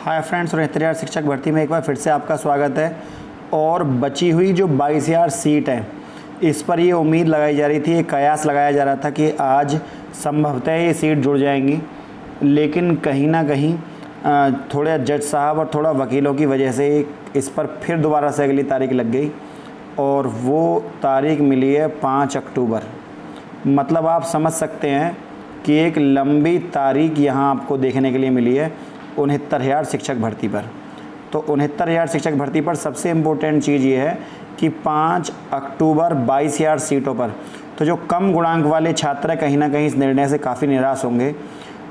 Hi friends, 69,000 शिक्षक भर्ती में एक बार फिर से आपका स्वागत है। और बची हुई जो 22,000 सीट है, इस पर ये उम्मीद लगाई जा रही थी, एक कयास लगाया जा रहा था कि आज संभवतः ये सीट जुड़ जाएंगी, लेकिन कहीं ना कहीं थोड़े जज साहब और थोड़ा वकीलों की वजह से इस पर फिर दोबारा से अगली तारीख लग गई और वो तारीख मिली है 5 अक्टूबर। मतलब आप समझ सकते हैं कि एक लंबी तारीख यहाँ आपको देखने के लिए मिली है 69,000 शिक्षक भर्ती पर। तो 69,000 शिक्षक भर्ती पर सबसे इम्पोर्टेंट चीज़ ये है कि 5 अक्टूबर 22,000 सीटों पर तो जो कम गुणांक वाले छात्र कहीं ना कहीं इस निर्णय से काफ़ी निराश होंगे,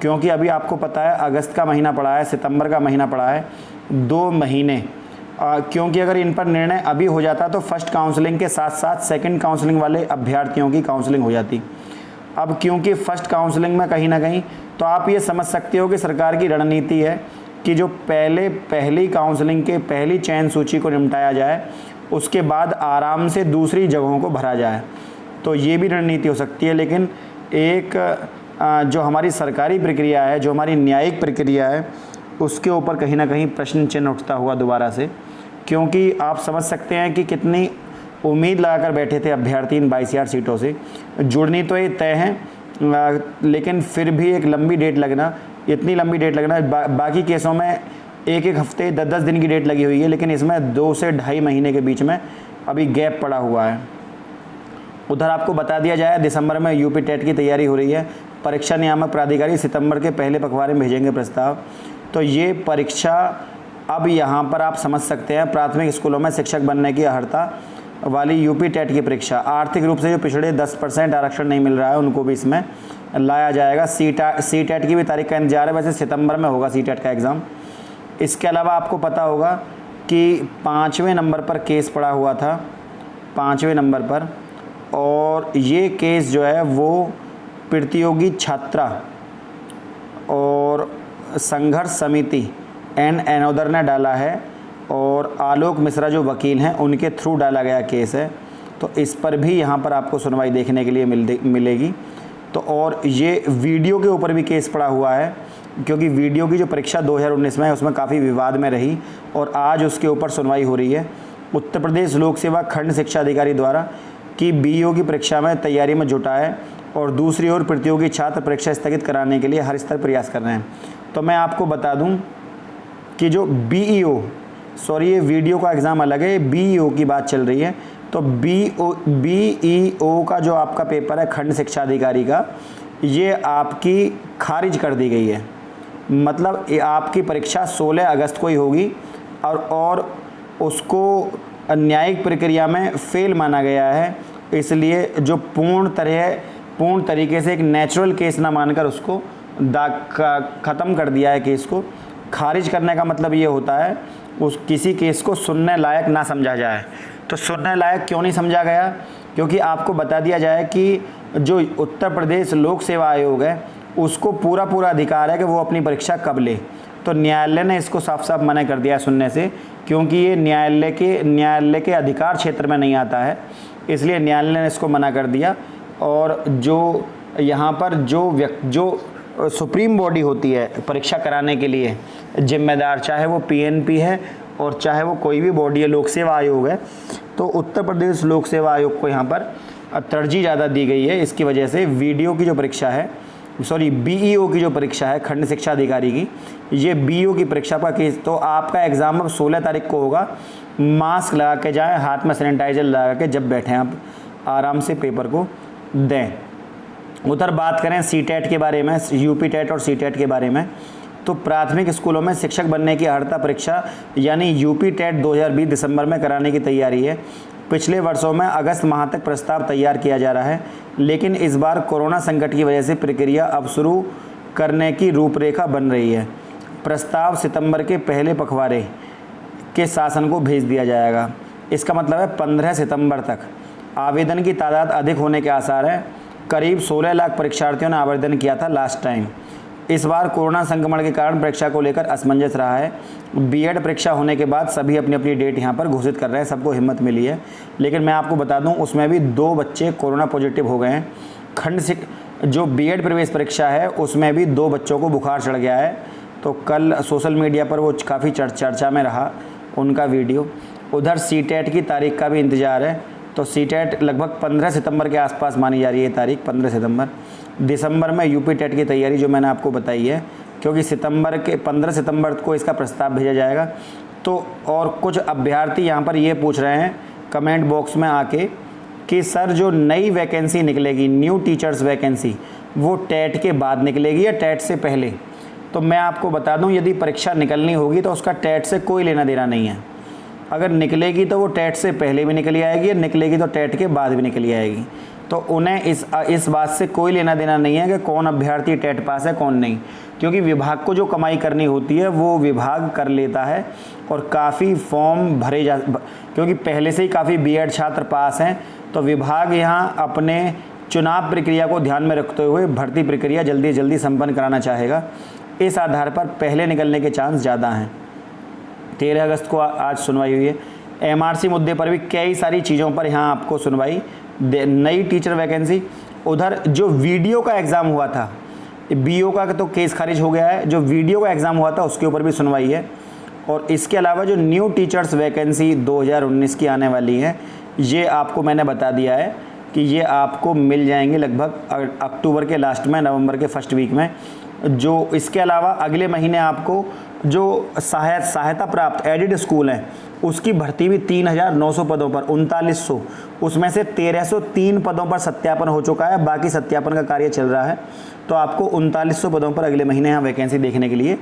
क्योंकि अभी आपको पता है अगस्त का महीना पड़ा है, सितंबर का महीना पड़ा है, 2 महीने। क्योंकि अगर इन पर निर्णय अभी हो जाता तो फर्स्ट काउंसलिंग के साथ साथ सेकंड काउंसलिंग वाले अभ्यर्थियों की काउंसलिंग हो जाती। अब क्योंकि फर्स्ट काउंसलिंग में कहीं ना कहीं तो आप ये समझ सकते हो कि सरकार की रणनीति है कि जो पहली काउंसलिंग के पहली चयन सूची को निपटाया जाए, उसके बाद आराम से दूसरी जगहों को भरा जाए। तो ये भी रणनीति हो सकती है, लेकिन एक जो हमारी सरकारी प्रक्रिया है, जो हमारी न्यायिक प्रक्रिया है, उसके ऊपर कहीं ना कहीं प्रश्न चिन्ह उठता हुआ दोबारा से, क्योंकि आप समझ सकते हैं कि कितनी उम्मीद लगाकर बैठे थे अभ्यर्थी इन 22,000 सीटों से। जुड़नी तो ये तय है, लेकिन फिर भी एक लंबी डेट लगना, इतनी लंबी डेट लगना, बाकी केसों में एक हफ्ते 10 दिन की डेट लगी हुई है, लेकिन इसमें 2 से ढाई महीने के बीच में अभी गैप पड़ा हुआ है। उधर आपको बता दिया जाए, दिसंबर में यूपी टेट की तैयारी हो रही है। परीक्षा नियामक प्राधिकारी सितंबर के पहले पखवाड़े में भेजेंगे प्रस्ताव। तो ये परीक्षा अब यहाँ पर आप समझ सकते हैं, प्राथमिक स्कूलों में शिक्षक बनने की अर्हता वाली यूपी टेट की परीक्षा, आर्थिक रूप से जो पिछड़े 10% आरक्षण नहीं मिल रहा है उनको भी इसमें लाया जाएगा। सी टेट की भी तारीख का इंतजार है, वैसे सितंबर में होगा सी टेट का एग्ज़ाम। इसके अलावा आपको पता होगा कि 5वें नंबर पर केस पड़ा हुआ था, 5वें नंबर पर, और ये केस जो है वो प्रतियोगी छात्रा और संघर्ष समिति एन एनोदर ने डाला है, और आलोक मिश्रा जो वकील हैं उनके थ्रू डाला गया केस है। तो इस पर भी यहाँ पर आपको सुनवाई देखने के लिए मिलेगी। तो और ये वीडियो के ऊपर भी केस पड़ा हुआ है, क्योंकि वीडियो की जो परीक्षा 2019 में है उसमें काफ़ी विवाद में रही और आज उसके ऊपर सुनवाई हो रही है। उत्तर प्रदेश लोक सेवा खंड शिक्षा अधिकारी द्वारा कि बीईओ की परीक्षा में तैयारी में जुटा है, और दूसरी ओर प्रतियोगी छात्र परीक्षा स्थगित कराने के लिए हर स्तर प्रयास कर रहे हैं। तो मैं आपको बता दूं कि जो बीईओ, सॉरी ये वीडियो का एग्ज़ाम अलग है, बीईओ की बात चल रही है। तो बीईओ का जो आपका पेपर है खंड शिक्षा अधिकारी का, ये आपकी खारिज कर दी गई है। मतलब आपकी परीक्षा 16 अगस्त को ही होगी, और उसको न्यायिक प्रक्रिया में फेल माना गया है। इसलिए जो पूर्ण तरीके से एक नेचुरल केस ना मानकर उसको ख़त्म कर दिया है केस को। खारिज करने का मतलब ये होता है उस किसी केस को सुनने लायक ना समझा जाए। तो सुनने लायक क्यों नहीं समझा गया? क्योंकि आपको बता दिया जाए कि जो उत्तर प्रदेश लोक सेवा आयोग है उसको पूरा अधिकार है कि वो अपनी परीक्षा कब ले। तो न्यायालय ने इसको साफ साफ मना कर दिया सुनने से, क्योंकि ये न्यायालय के अधिकार क्षेत्र में नहीं आता है, इसलिए न्यायालय ने इसको मना कर दिया। और जो यहाँ पर जो सुप्रीम बॉडी होती है परीक्षा कराने के लिए जिम्मेदार, चाहे वो पीएनपी है और चाहे वो कोई भी बॉडी है, लोक सेवा आयोग है, तो उत्तर प्रदेश लोक सेवा आयोग को यहाँ पर तरजीह ज़्यादा दी गई है। इसकी वजह से बीईओ की जो परीक्षा है खंड शिक्षा अधिकारी की, ये बीईओ की परीक्षा का केस, तो आपका एग्ज़ाम अब 16 तारीख को होगा। मास्क लगा के जाएँ, हाथ में सैनिटाइजर लगा के जब बैठें आप आराम से पेपर को दें। उधर बात करें सी टेट के बारे में, यूपी टेट और सी टेट के बारे में, तो प्राथमिक स्कूलों में शिक्षक बनने की अर्हता परीक्षा यानी यूपी टेट 2020 दिसंबर में कराने की तैयारी है। पिछले वर्षों में अगस्त माह तक प्रस्ताव तैयार किया जा रहा है, लेकिन इस बार कोरोना संकट की वजह से प्रक्रिया अब शुरू करने की रूपरेखा बन रही है। प्रस्ताव सितंबर के पहले पखवाड़े के शासन को भेज दिया जाएगा। इसका मतलब है 15 सितंबर तक। आवेदन की तादाद अधिक होने के आसार हैं। करीब 16 लाख परीक्षार्थियों ने आवेदन किया था लास्ट टाइम। इस बार कोरोना संक्रमण के कारण परीक्षा को लेकर असमंजस रहा है। बीएड परीक्षा होने के बाद सभी अपनी अपनी डेट यहाँ पर घोषित कर रहे हैं, सबको हिम्मत मिली है। लेकिन मैं आपको बता दूं उसमें भी 2 बच्चे कोरोना पॉजिटिव हो गए हैं। जो बीएड प्रवेश परीक्षा है उसमें भी 2 बच्चों को बुखार चढ़ गया है। तो कल सोशल मीडिया पर वो काफ़ी चर्चा में रहा उनका वीडियो। उधर सीटेट की तारीख का भी इंतज़ार है, तो सीटेट लगभग 15 सितंबर के आसपास मानी जा रही है तारीख, 15 सितंबर। दिसंबर में यूपी टेट की तैयारी जो मैंने आपको बताई है, क्योंकि 15 सितंबर को इसका प्रस्ताव भेजा जाएगा। तो और कुछ अभ्यर्थी यहाँ पर ये पूछ रहे हैं कमेंट बॉक्स में आके कि सर जो नई वैकेंसी निकलेगी, न्यू टीचर्स वैकेंसी, वो टेट के बाद निकलेगी या टेट से पहले? तो मैं आपको बता दूं, यदि परीक्षा निकलनी होगी तो उसका टेट से कोई लेना देना नहीं है। अगर निकलेगी तो वो टेट से पहले भी निकली आएगी, निकलेगी तो टेट के बाद भी निकली आएगी। तो उन्हें इस बात से कोई लेना देना नहीं है कि कौन अभ्यर्थी टेट पास है कौन नहीं, क्योंकि विभाग को जो कमाई करनी होती है वो विभाग कर लेता है। और काफ़ी फॉर्म भरे क्योंकि पहले से ही काफ़ी बीएड छात्र पास हैं, तो विभाग यहाँ अपने चुनाव प्रक्रिया को ध्यान में रखते हुए भर्ती प्रक्रिया जल्दी जल्दी संपन्न कराना चाहेगा। इस आधार पर पहले निकलने के चांस ज़्यादा हैं। 13 अगस्त को आज सुनवाई हुई है। एमआरसी मुद्दे पर भी कई सारी चीज़ों पर यहाँ आपको सुनवाई, नई टीचर वैकेंसी। उधर जो वीडियो का एग्ज़ाम हुआ था, बीओ का तो केस खारिज हो गया है, जो वीडियो का एग्ज़ाम हुआ था उसके ऊपर भी सुनवाई है। और इसके अलावा जो न्यू टीचर्स वैकेंसी 2019 की आने वाली है, ये आपको मैंने बता दिया है कि ये आपको मिल जाएंगे लगभग अक्टूबर के लास्ट में, नवंबर के फर्स्ट वीक में। जो इसके अलावा अगले महीने आपको जो सहायता प्राप्त एडेड स्कूल हैं उसकी भर्ती भी 3,900 पदों पर 3900, उसमें से 1,303 पदों पर सत्यापन हो चुका है, बाकी सत्यापन का कार्य चल रहा है। तो आपको 3900 पदों पर अगले महीने यहाँ वैकेंसी देखने के लिए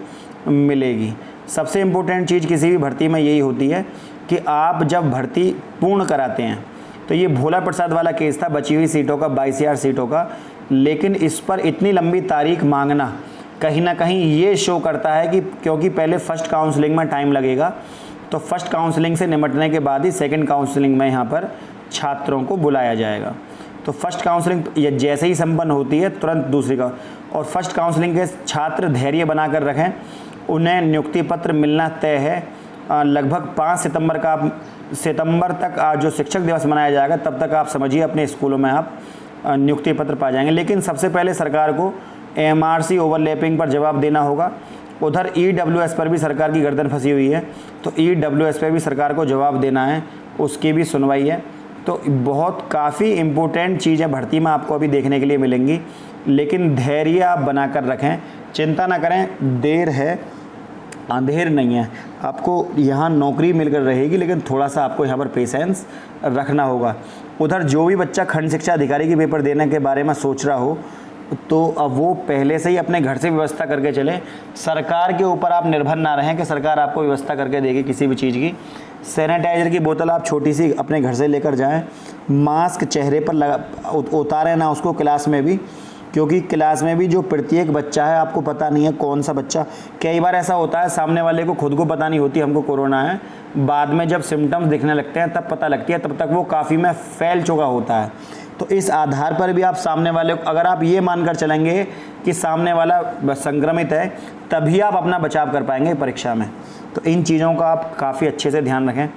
मिलेगी। सबसे इम्पोर्टेंट चीज़ किसी भी भर्ती में यही होती है कि आप जब भर्ती पूर्ण कराते हैं, तो ये भोला प्रसाद वाला केस था बची हुई सीटों का, 22,000 सीटों का, लेकिन इस पर इतनी लंबी तारीख मांगना कहीं ना कहीं ये शो करता है कि क्योंकि पहले फ़र्स्ट काउंसलिंग में टाइम लगेगा, तो फर्स्ट काउंसलिंग से निपटने के बाद ही सेकंड काउंसलिंग में यहाँ पर छात्रों को बुलाया जाएगा। तो फर्स्ट काउंसलिंग जैसे ही संपन्न होती है तुरंत दूसरी का, और फर्स्ट काउंसलिंग के छात्र धैर्य बनाकर रखें, उन्हें नियुक्ति पत्र मिलना तय है। लगभग 5 सितंबर तक जो शिक्षक दिवस मनाया जाएगा तब तक आप समझिए अपने स्कूलों में आप नियुक्ति पत्र पा जाएंगे। लेकिन सबसे पहले सरकार को एमआरसी ओवरलैपिंग पर जवाब देना होगा। उधर ईडब्ल्यूएस पर भी सरकार की गर्दन फंसी हुई है, तो ईडब्ल्यूएस पर भी सरकार को जवाब देना है, उसकी भी सुनवाई है। तो बहुत काफ़ी इम्पोर्टेंट चीज़ें भर्ती में आपको अभी देखने के लिए मिलेंगी, लेकिन धैर्य आप बनाकर रखें, चिंता ना करें, देर है अंधेर नहीं है। आपको यहाँ नौकरी मिलकर रहेगी, लेकिन थोड़ा सा आपको यहाँ पर पेशेंस रखना होगा। उधर जो भी बच्चा खंड शिक्षा अधिकारी के पेपर देने के बारे में सोच रहा हो, तो अब वो पहले से ही अपने घर से व्यवस्था करके चले। सरकार के ऊपर आप निर्भर ना रहें कि सरकार आपको व्यवस्था करके देगी किसी भी चीज़ की। सैनिटाइज़र की बोतल आप छोटी सी अपने घर से लेकर जाएं। मास्क चेहरे पर उतारें ना उसको क्लास में भी, क्योंकि क्लास में भी जो प्रत्येक बच्चा है आपको पता नहीं है कौन सा बच्चा। कई बार ऐसा होता है सामने वाले को खुद को पता नहीं होती हमको कोरोना है, बाद में जब सिम्टम्स दिखने लगते हैं तब पता लगती है, तब तक वो काफ़ी में फैल चुका होता है। तो इस आधार पर भी आप सामने वाले को, अगर आप ये मानकर चलेंगे कि सामने वाला संक्रमित है, तभी आप अपना बचाव कर पाएंगे परीक्षा में। तो इन चीज़ों का आप काफ़ी अच्छे से ध्यान रखें।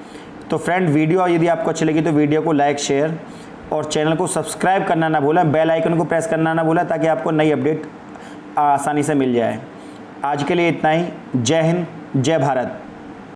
तो फ्रेंड, वीडियो यदि आपको अच्छी लगी तो वीडियो को लाइक, शेयर और चैनल को सब्सक्राइब करना ना भूलें, बेल आइकन को प्रेस करना ना भूलें, ताकि आपको नई अपडेट आसानी से मिल जाए। आज के लिए इतना ही। जय हिंद, जय भारत।